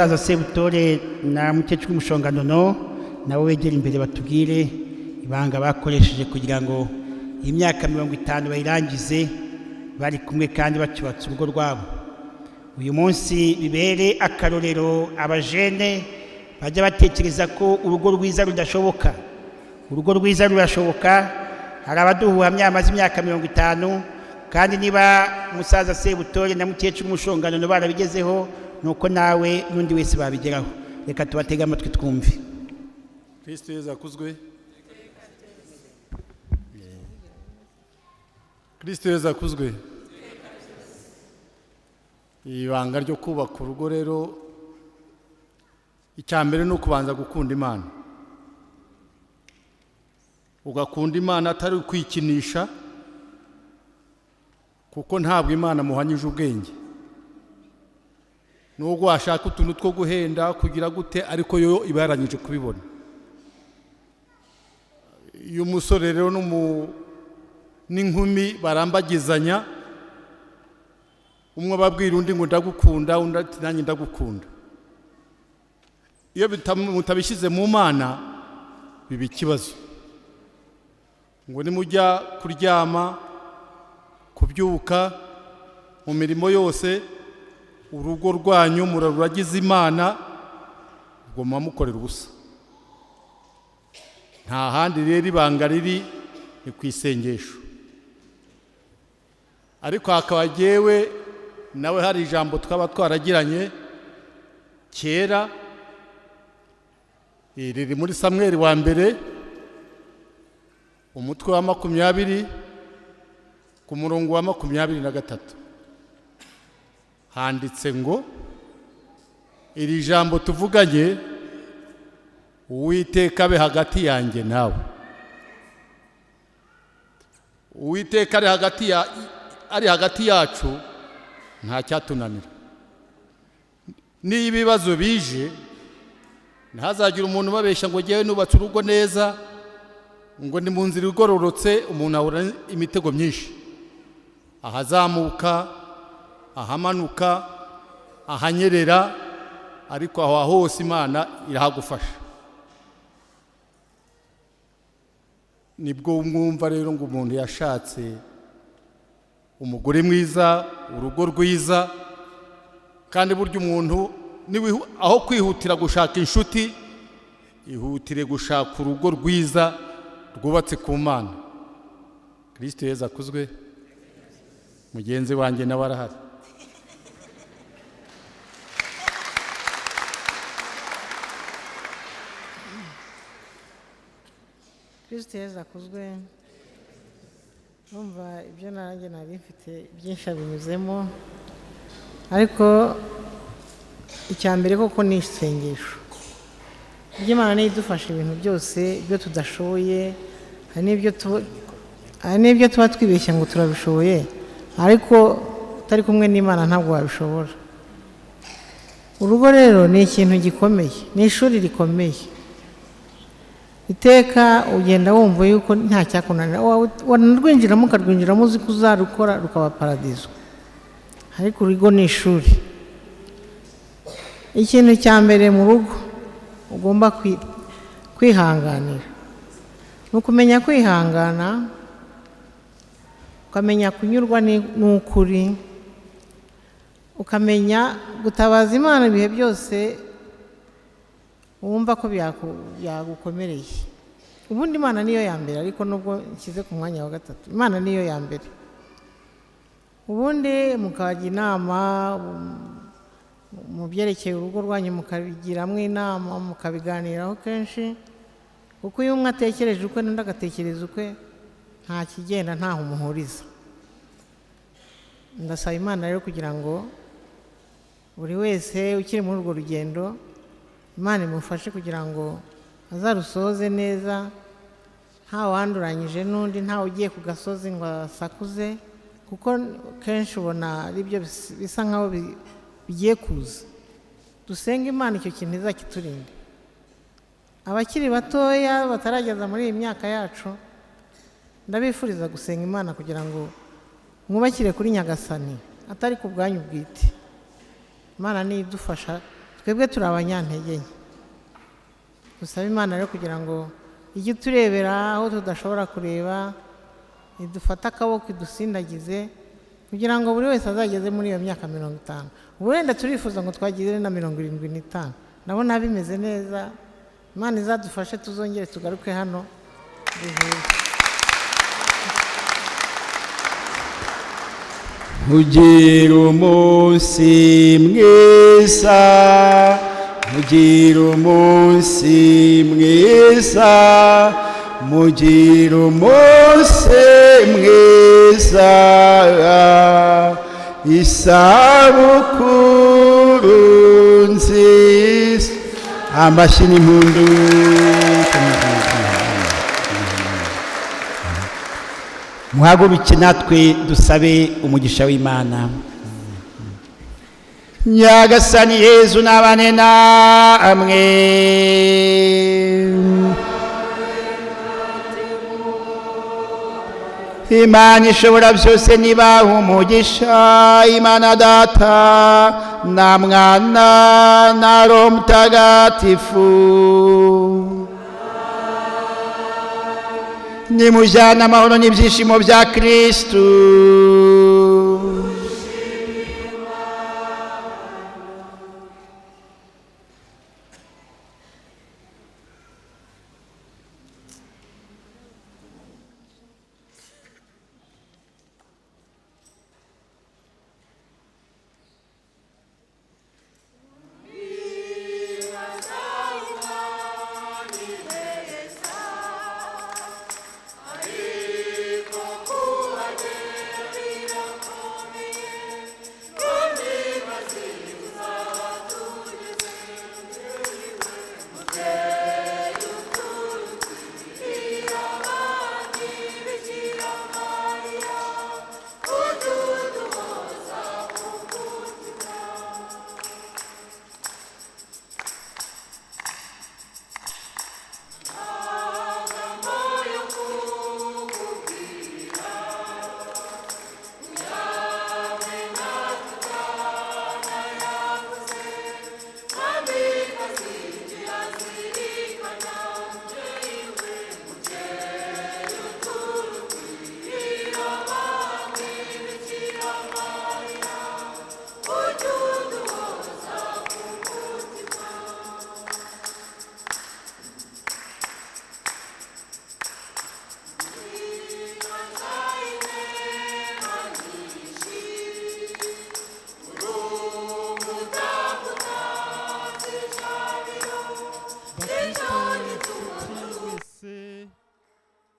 Aza Sebutore na mukecuru w'umushonganono nabo wegera imbere batubwire ibanga bakoresheje kugira ngo imyaka 50 bayirangize bari kumwe kandi bacyubatse urugo rwabo. Uyu munsi bibere akarorero abajene bajya batekereza ko urugo rwiza rudashoboka. Urugo rwiza rurashoboka. Hari abaduhuhamya amaze imyaka 50 kandi niba musaza Sebutore na mukecuru w'umushonganono barabigezeho nuko nawe nundi wese babigeraho. Reka tubatega amatwi twumve. Kristo Yesu akuzwe. Kristo Yesu akuzwe. Ibanga ryo kubaka urugo rero icyambere no kubanza gukunda Imana. Ugakunda Imana atari kwikinisha kuko ntabwo Imana muhanyije ubwenge. Nubwo washaka utuntu two guhenda kugira gute ariko yo ibaranyije kubibona. Iyo umusore rero n'inkumi barambagizanya, umwe babwira undi ngo ndagukunda, undi ati nanjye ndagukunda. Iyo mutabishyize mu Mana biba ikibazo. Ngo nimujya kuryama, kubyuka, mu mirimo yose urugo rwanyu muraruragize Imana, ubwo mukorera ubusa. Nta handi rero ibanga riri ni kwisengesho. Ariko hakaba jewe nawe hari ijambo twaba twaragiranye kera riri muri Samuel wa mbere umutwe wa 20 ku murongo wa 23 handitse ngo iri jambo tuvuganye Uwiteka abe hagati yanjye nawe. Uwiteka ari hagati yacu nta cyatunanira. N'ibibazo bije ntazagira umuntu babeshya ngo ngewe nubatse urugo neza ngo ni mu nzira igororotse. Umuntu ahura imitego myinshi, ahazamuka, ahamanuka, ahanyerera, ariko aho hose Imana irahagufasha. Nibwo mwumva rero ngo umuntu yashatse umugore mwiza, urugo rwiza, kandi burya umuntu aho kwihutira gushaka inshuti ihutire gushaka urugo rwiza rwubatse ku Mana. Kristo Yesu akuzwe. Mugenzi wanjye nawe arahari. Kristo Yesu akuzwe. Numva ibyo nanjye nari mfite byinshi binyuzemo, ariko icyambere koko ni isengesho. Imana niyo idufasha ibintu byose ibyo tudashoboye. Hari n'ibyo tuba twibeshya ngo turabishoboye, ariko utari kumwe n'Imana ntabwo wabishobora. Urugo rero ni ikintu gikomeye, ni ishuri rikomeye. Iteka ugenda wumva yuko nta cyakunanira, wanarwinjiramo ukarwinjiramo uzi ko uzarukora rukaba paradizo. Ariko urugo ni ishuri. Ikintu cya mbere mu rugo ugomba kwihanganira ni ukumenya kwihangana, ukamenya kunyurwa n'ukuri, ukamenya gutabaza Imana ibihe byose wumva ko byagukomereye. Ubundi Imana niyo ya mbere, ariko nubwo nshyize ku mwanya wa gatatu, Imana niyo ya mbere. Ubundi mukajya inama mu byerekeye urugo rwanyu, mukabigiramo inama, mukabiganiraho kenshi, kuko iyo umwe atekereje ukwe n'undi agatekereza ukwe nta kigenda, ntaho umuhuriza. Ndasaba Imana rero kugira ngo buri wese ukiri muri urwo rugendo Imana imufashe kugira ngo azarusoze neza, nta wanduranyije n'undi, nta ugiye ku gasozi ngo asakuze, kuko kenshi ubona ari byo bisa nkaho bigiye kuza. Dusenga Imana icyo kintu izakiturinde. Abakiri batoya batarageza muri iyi myaka yacu, ndabifuriza gusenga Imana kugira ngo mwubakire kuri Nyagasani atari ku bwanyu bwite. Imana ni idufasha twebwe turi abanyantege nke. Dusaba Imana rero kugira ngo ijye turebera aho tudashobora kureba, idufate akaboko idusindagize kugira ngo buri wese azageze muri iyo myaka 50. Ubu wenda turifuza ngo twagire na 75. Nabona bimeze neza. Imana izadufashe tuzongere tugaruke hano. Mugira umunsi mwiza, mugira umunsi mwiza, mugira umunsi mwiza, isabukuru nziza. Amashyi n'impundu. Muhaguruke natwe dusabe umugisha w'Imana. Nyagasani Yezu nabane namwe. Imana ishobora byose nibaha umugisha, Imana Data na Mwana na Roho Mutagatifu. Nimujyane amahoro n'ibyishimo bya Kristu.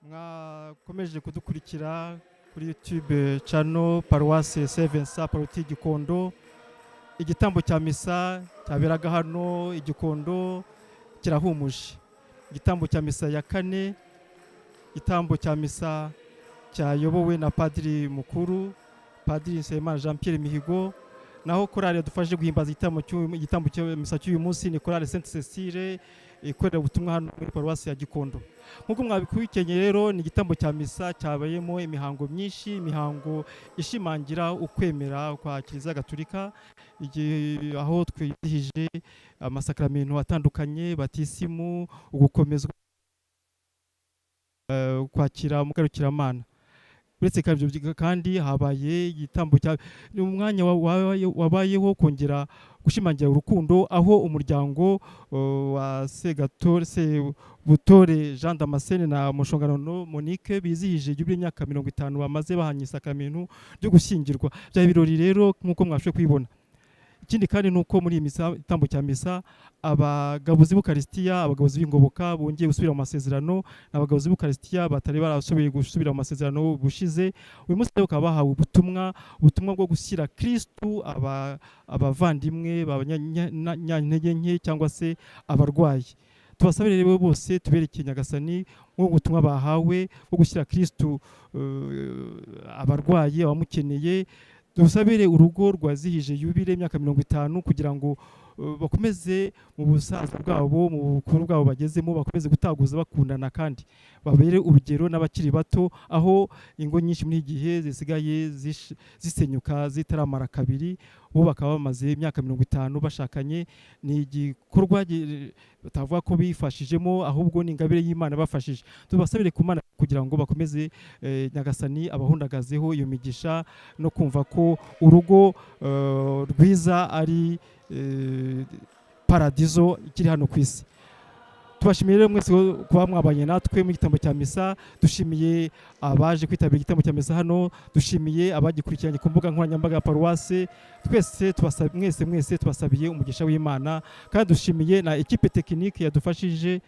Mwakomeje kudukurikira kuri YouTube channel Paroisse Saint-Vincent Paruti Gikondo. Igitambo cya misa cyaberaga hano Igikondo kirahumuje. Igitambo cya misa ya kane, igitambo cya misa cyayobowe na Padiri mukuru, Padiri Nsabimana Jean Pierre Mihigo. Naho korali yadufashe guhimbaza igitambo cya misa cy'uyu munsi ni korali Sainte Cécile ikorera ubutumwa hano muri Paruwasi ya Gikondo. Nkuko mwabikwikenye rero ni igitambo cya misa cyabayemo imihango myinshi, imihango ishimangira ukwemera kwa Kiliziya Gatolika, aho twizihije amasakramentu atandukanye, batisimu, ugukomezwa, kwakira mugarukiramana. Uretse kandi habaye igitambo cya umwanya wabayeho kongera gushimangira urukundo, aho umuryango wa Butore Jean Damascene na Mushongano Monique bizihije jubilee y'imyaka 50 bamaze bahanye isakramentu byo gushyingirwa. Bya birori rero nkuko mwashoboye kwibona. Ikindi kandi nuko muri misa itambo cya misa abagabuzi b'Ukaristiya, abagabuzi b'ingoboka bongeye gusubira mu masezerano, n'abagabuzi b'Ukaristiya batari barashoboye gusubira mu masezerano bushize. Uyu munsi bakaba bahawe ubutumwa bwo gushyira Kristu abavandimwe b'abanyantege nke cyangwa se abarwayi. Tubasabire rero bose tuberekeye Nyagasani mu butumwa bahawe bwo gushyira Kristu abarwayi abamukeneye. Dusabire urugo rwazihije yubile imyaka 50 kugira ngo bakomeze mu busaza bwabo, mu bukuru bwabo bagezemo, bakomeze gutaguza bakundana kandi babere urugero n'abakiri bato, aho ingo nyinshi muri gihe zisigaye zisenyuka zitaramara kabiri. bo bakaba bamaze imyaka 50 bashakanye. Ni igikorwa batavuga ko bifashijemo, ahubwo ni ingabire y'Imana bafashije. Tubasabire ku Mana kugira ngo bakomeze Nyagasani abahundagazeho iyo migisha no kumva ko urugo rwiza ari paradizo ikiri hano ku isi. Tubashimiye rero mwese kuba mwabanye natwe mu gitambo cya misa. Dushimiye abaje kwitabira igitambo cya misa hano, dushimiye abagikurikiranye ku mbuga nkoranyambaga ya paruwase. Twese mwese tubasabiye umugisha w'Imana, kandi dushimiye na ekipe tekinike yadufashije